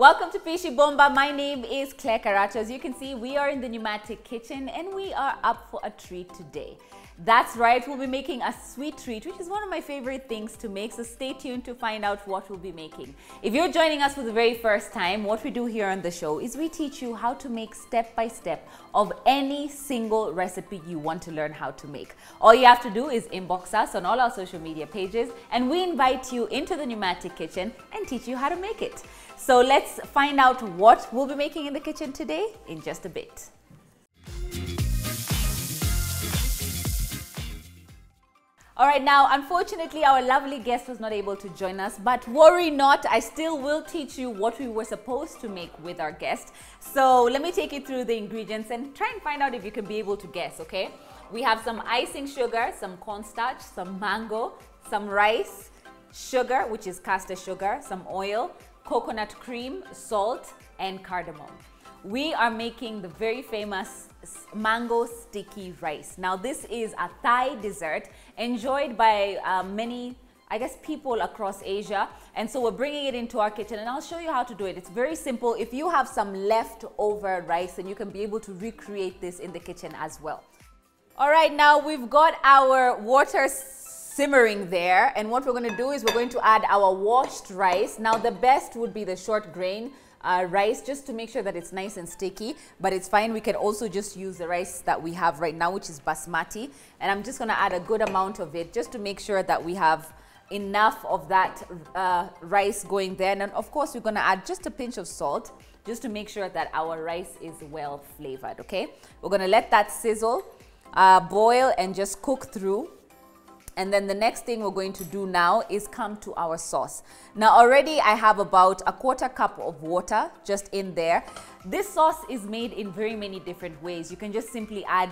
Welcome to Pishi Bomba. My name is Claire Karacho. As you can see, we are in the pneumatic kitchen and we are up for a treat today. That's right, we'll be making a sweet treat, which is one of my favorite things to make, so stay tuned to find out what we'll be making. If you're joining us for the very first time, what we do here on the show is we teach you how to make step-by-step of any single recipe you want to learn how to make. All you have to do is inbox us on all our social media pages and we invite you into the pneumatic kitchen and teach you how to make it. So let's find out what we'll be making in the kitchen today in just a bit. All right, now, unfortunately, our lovely guest was not able to join us, but worry not, I still will teach you what we were supposed to make with our guest. So let me take you through the ingredients and try and find out if you can be able to guess, okay? We have some icing sugar, some cornstarch, some mango, some rice, sugar, which is caster sugar, some oil, coconut cream, salt, and cardamom. We are making the very famous mango sticky rice. Now this is a Thai dessert enjoyed by many, I guess, people across Asia, and so we're bringing it into our kitchen and I'll show you how to do it. It's very simple. If you have some leftover rice, then you can be able to recreate this in the kitchen as well. All right, now we've got our water simmering there, and what we're going to do is we're going to add our washed rice. Now the best would be the short grain rice, just to make sure that it's nice and sticky, but it's fine. We can also just use the rice that we have right now, which is basmati, and I'm just going to add a good amount of it just to make sure that we have enough of that rice going there. And of course we're going to add just a pinch of salt just to make sure that our rice is well flavored. Okay, we're going to let that sizzle, boil, and just cook through. And then the next thing we're going to do now is come to our sauce. Now already I have about a quarter cup of water just in there. This sauce is made in very many different ways. You can just simply add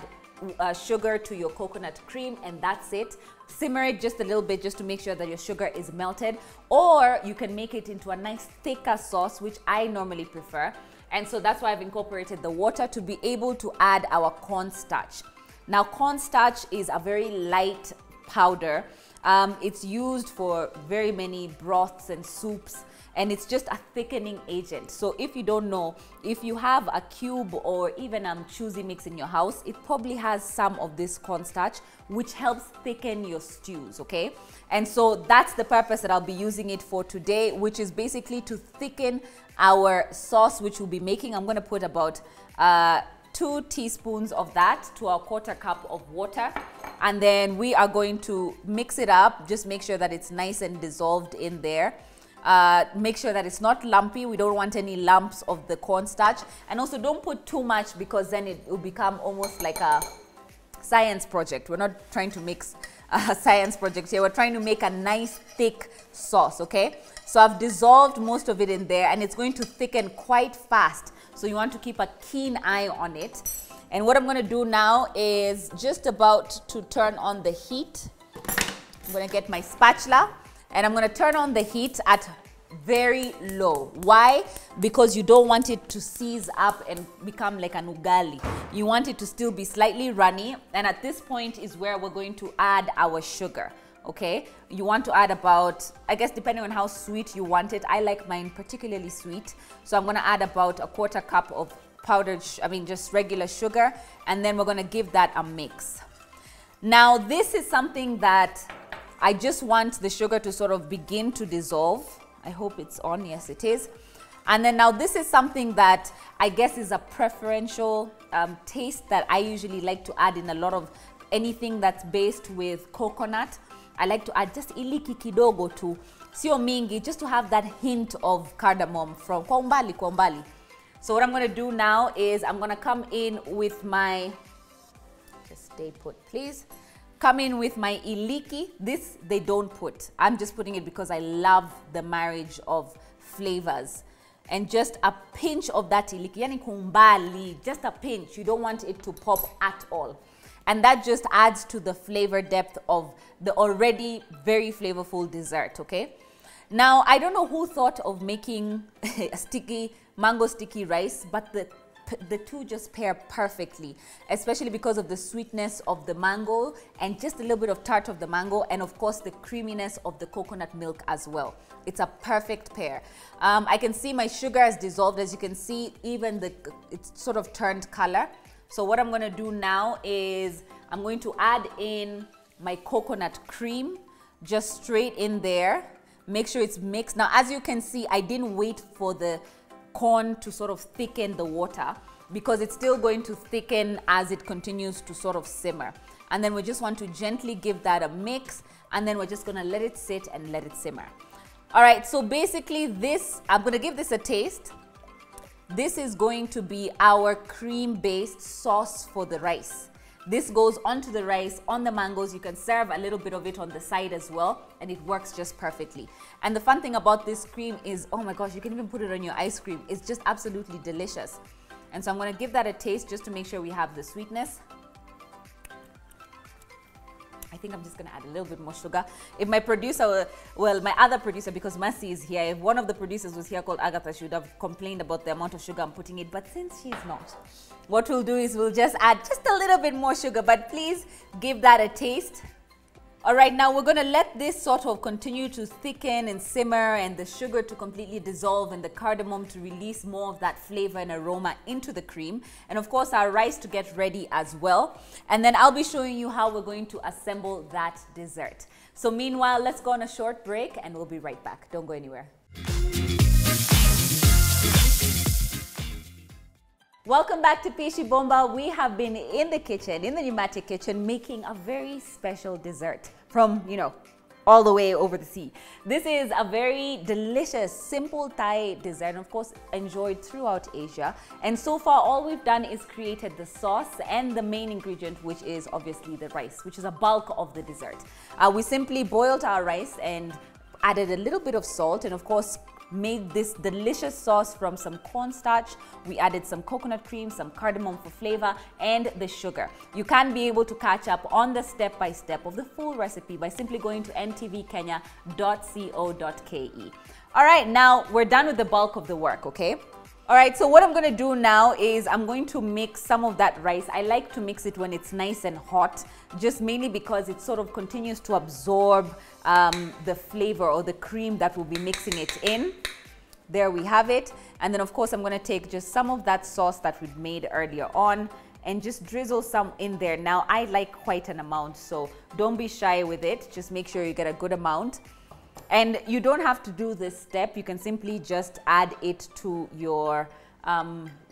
sugar to your coconut cream and that's it. Simmer it just a little bit just to make sure that your sugar is melted. Or you can make it into a nice thicker sauce, which I normally prefer. And so that's why I've incorporated the water to be able to add our cornstarch. Now cornstarch is a very light powder. It's used for very many broths and soups, and it's just a thickening agent. So if you don't know, if you have a cube or even choosy mix in your house, it probably has some of this cornstarch, which helps thicken your stews, okay? And so that's the purpose that I'll be using it for today, which is basically to thicken our sauce, which we'll be making. I'm going to put about 2 teaspoons of that to a quarter cup of water, and then we are going to mix it up. Just make sure that it's nice and dissolved in there. Make sure that it's not lumpy. We don't want any lumps of the cornstarch, and also don't put too much because then it will become almost like a science project. We're not trying to mix a science project here. We're trying to make a nice thick sauce, okay? So I've dissolved most of it in there and it's going to thicken quite fast. So you want to keep a keen eye on it. And what I'm going to do now is just about to turn on the heat. I'm going to get my spatula and I'm going to turn on the heat at very low. Why? Because you don't want it to seize up and become like an ugali. You want it to still be slightly runny, and at this point is where we're going to add our sugar. Okay, you want to add about, I guess depending on how sweet you want it. I like mine particularly sweet, so I'm going to add about a quarter cup of powdered, just regular sugar, and then we're going to give that a mix. Now this is something that I just want the sugar to sort of begin to dissolve. I hope it's on. Yes, it is. And then now this is something that I guess is a preferential taste that I usually like to add in a lot of anything that's based with coconut. I like to add just iliki kidogo tu, sio mingi, just to have that hint of cardamom from kwa umbali. So what I'm going to do now is I'm going to come in with my, just stay put please, come in with my iliki. This they don't put. I'm just putting it because I love the marriage of flavors. And just a pinch of that iliki, yani kumbali, just a pinch. You don't want it to pop at all. And that just adds to the flavor depth of the already very flavorful dessert, okay? Now, I don't know who thought of making a mango sticky rice, but the the two just pair perfectly, especially because of the sweetness of the mango and just a little bit of tart of the mango, and of course the creaminess of the coconut milk as well. It's a perfect pair. I can see my sugar has dissolved. As you can see, even it's sort of turned color. So what I'm going to do now is I'm going to add in my coconut cream just straight in there. Make sure it's mixed. Now, as you can see, I didn't wait for the corn to sort of thicken the water, because it's still going to thicken as it continues to sort of simmer. And then we just want to gently give that a mix, and then we're just going to let it sit and let it simmer. All right, so basically this, I'm going to give this a taste. This is going to be our cream-based sauce for the rice. This goes onto the rice, on the mangoes. You can serve a little bit of it on the side as well, and it works just perfectly. And the fun thing about this cream is, oh my gosh, you can even put it on your ice cream. It's just absolutely delicious. And so I'm going to give that a taste just to make sure we have the sweetness. I think I'm just going to add a little bit more sugar. If my producer, well, my other producer, because Mercy is here, if one of the producers was here called Agatha, she would have complained about the amount of sugar I'm putting in. But since she's not, what we'll do is we'll just add just a little bit more sugar, but please give that a taste. All right, now we're going to let this sort of continue to thicken and simmer, and the sugar to completely dissolve, and the cardamom to release more of that flavor and aroma into the cream. And of course, our rice to get ready as well. And then I'll be showing you how we're going to assemble that dessert. So meanwhile, let's go on a short break and we'll be right back. Don't go anywhere. Welcome back to Pishi Bomba. We have been in the kitchen, in the pneumatic kitchen, making a very special dessert from, you know, all the way over the sea. This is a very delicious, simple Thai dessert, and of course, enjoyed throughout Asia. And so far, all we've done is created the sauce and the main ingredient, which is obviously the rice, which is a bulk of the dessert. We simply boiled our rice and added a little bit of salt, and of course, made this delicious sauce from some cornstarch. We added some coconut cream, some cardamom for flavor, and the sugar. You can be able to catch up on the step-by-step of the full recipe by simply going to ntvkenya.co.ke. All right, now we're done with the bulk of the work, okay? All right, so what I'm going to do now is I'm going to mix some of that rice. I like to mix it when it's nice and hot, just mainly because it sort of continues to absorb the flavor or the cream that we'll be mixing it in. There we have it. And then of course, I'm going to take just some of that sauce that we'd made earlier on and just drizzle some in there. Now, I like quite an amount, so don't be shy with it. Just make sure you get a good amount. And you don't have to do this step. You can simply just add it to your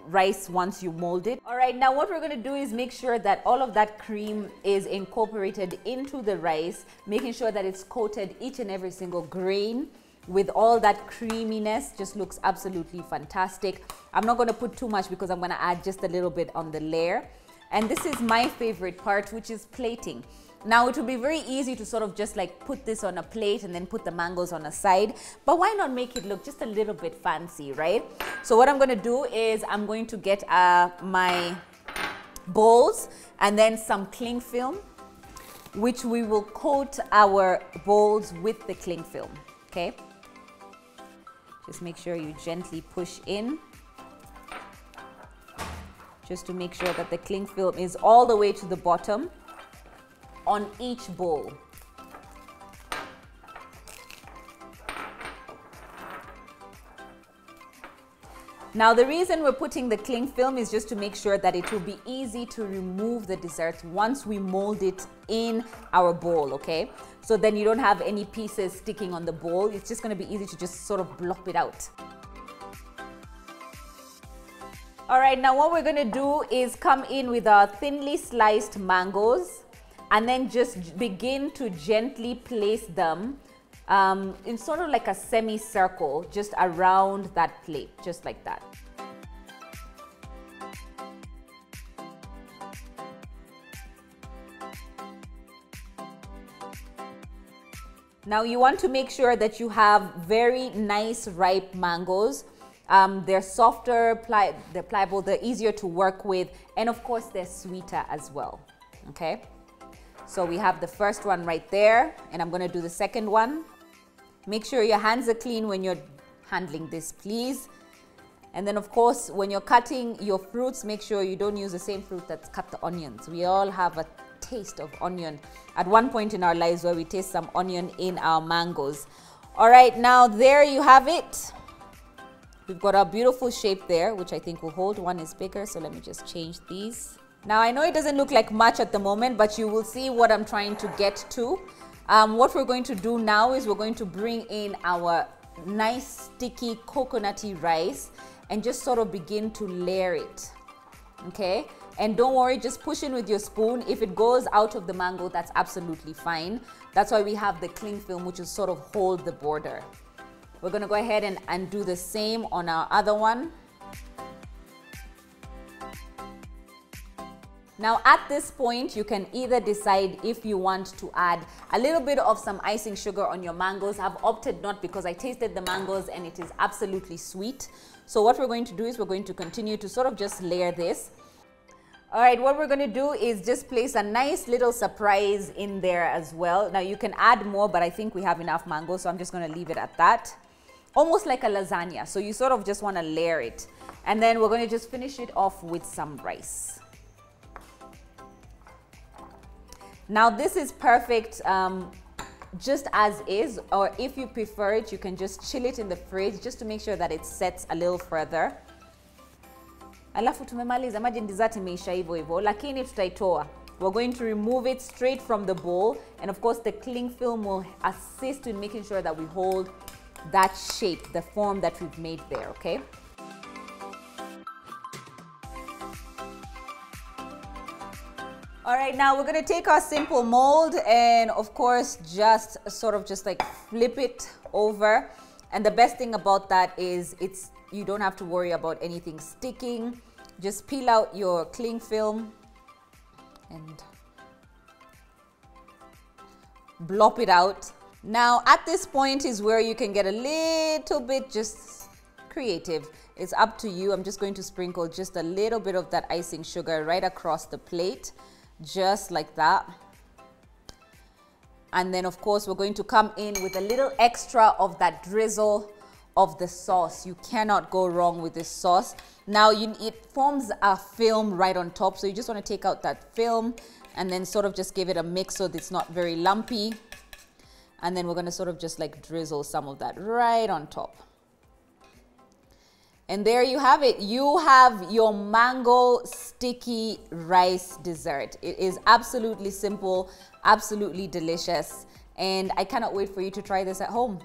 rice once you mold it. All right, now what we're going to do is make sure that all of that cream is incorporated into the rice, making sure that it's coated each and every single grain with all that creaminess. Just looks absolutely fantastic. I'm not going to put too much because I'm going to add just a little bit on the layer. And this is my favorite part, which is plating. Now, it would be very easy to sort of just like put this on a plate and then put the mangoes on a side, but why not make it look just a little bit fancy, right? So what I'm going to do is I'm going to get my bowls and then some cling film, which we will coat our bowls with the cling film, okay? Just make sure you gently push in, just to make sure that the cling film is all the way to the bottom on each bowl. Now, the reason we're putting the cling film is just to make sure that it will be easy to remove the dessert once we mold it in our bowl, okay? So then you don't have any pieces sticking on the bowl. It's just going to be easy to just sort of blop it out. All right, now what we're going to do is come in with our thinly sliced mangoes and then just begin to gently place them in sort of like a semicircle just around that plate, just like that. Now you want to make sure that you have very nice ripe mangoes. They're softer, they're pliable, they're easier to work with, and of course they're sweeter as well, okay? So we have the first one right there, and I'm going to do the second one. Make sure your hands are clean when you're handling this, please. And then of course, when you're cutting your fruits, make sure you don't use the same fruit that's cut the onions. We all have a taste of onion at one point in our lives where we taste some onion in our mangoes. All right, now there you have it. We've got our beautiful shape there, which I think will hold. One is bigger, so let me just change these. Now I know it doesn't look like much at the moment, but you will see what I'm trying to get to. What we're going to do now is we're going to bring in our nice sticky coconutty rice and just sort of begin to layer it, okay? And don't worry, just push in with your spoon. If it goes out of the mango, that's absolutely fine. That's why we have the cling film, which is sort of hold the border. We're gonna go ahead and do the same on our other one. Now at this point, you can either decide if you want to add a little bit of some icing sugar on your mangoes. I've opted not because I tasted the mangoes and it is absolutely sweet. So what we're going to do is we're going to continue to sort of just layer this. All right, what we're going to do is just place a nice little surprise in there as well. Now you can add more, but I think we have enough mango, so I'm just going to leave it at that. Almost like a lasagna. So you sort of just want to layer it. And then we're going to just finish it off with some rice. Now this is perfect just as is, or if you prefer it, you can just chill it in the fridge just to make sure that it sets a little further. Alafu tumemaliza, imagine dessert imeisha hivyo hivyo, lakini tutaitoa. We're going to remove it straight from the bowl, and of course the cling film will assist in making sure that we hold that shape, the form that we've made there, okay? All right, now we're gonna take our simple mold and of course just sort of just like flip it over. And the best thing about that is you don't have to worry about anything sticking. Just peel out your cling film and blop it out. Now at this point is where you can get a little bit just creative. It's up to you. I'm just going to sprinkle just a little bit of that icing sugar right across the plate. Just like that. And then of course we're going to come in with a little extra of that drizzle of the sauce. You cannot go wrong with this sauce. Now it forms a film right on top, so you just want to take out that film and then sort of just give it a mix so that it's not very lumpy. And then we're going to sort of just like drizzle some of that right on top. And there you have it. You have your mango sticky rice dessert. It is absolutely simple, absolutely delicious, and I cannot wait for you to try this at home.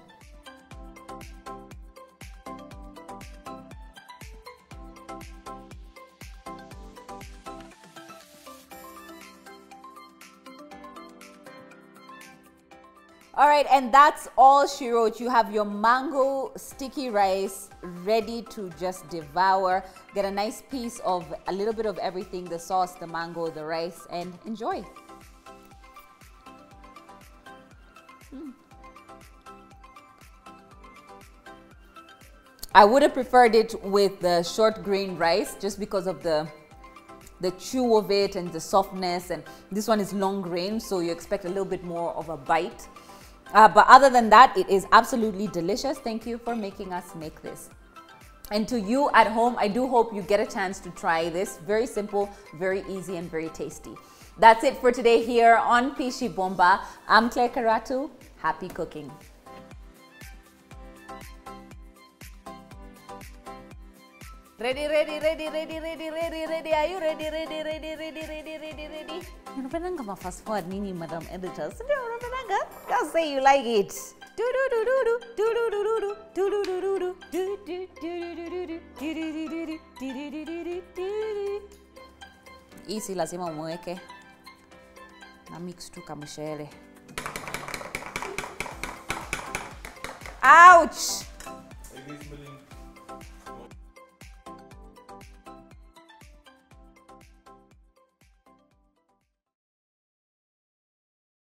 All right, and that's all she wrote. You have your mango sticky rice ready to just devour. Get a nice piece of a little bit of everything, the sauce, the mango, the rice, and enjoy. I would have preferred it with the short grain rice just because of the chew of it and the softness, and this one is long grain, so you expect a little bit more of a bite. But other than that, it is absolutely delicious. Thank you for making us make this. And to you at home, I do hope you get a chance to try this. Very simple, very easy, and very tasty. That's it for today here on Pishi Bomba. I'm Claire Karatu. Happy cooking. Ready, ready, ready, ready, ready, ready, ready. Are you ready, ready, ready, ready, ready, ready, ready? Unapendanga ma fast forward nini, Madam Editor? Sindio unapendanga? Just say you like it. Do do do do do do do do do do do do do do do do. Isi lazima umweke na mix tu kama mchele. Ouch!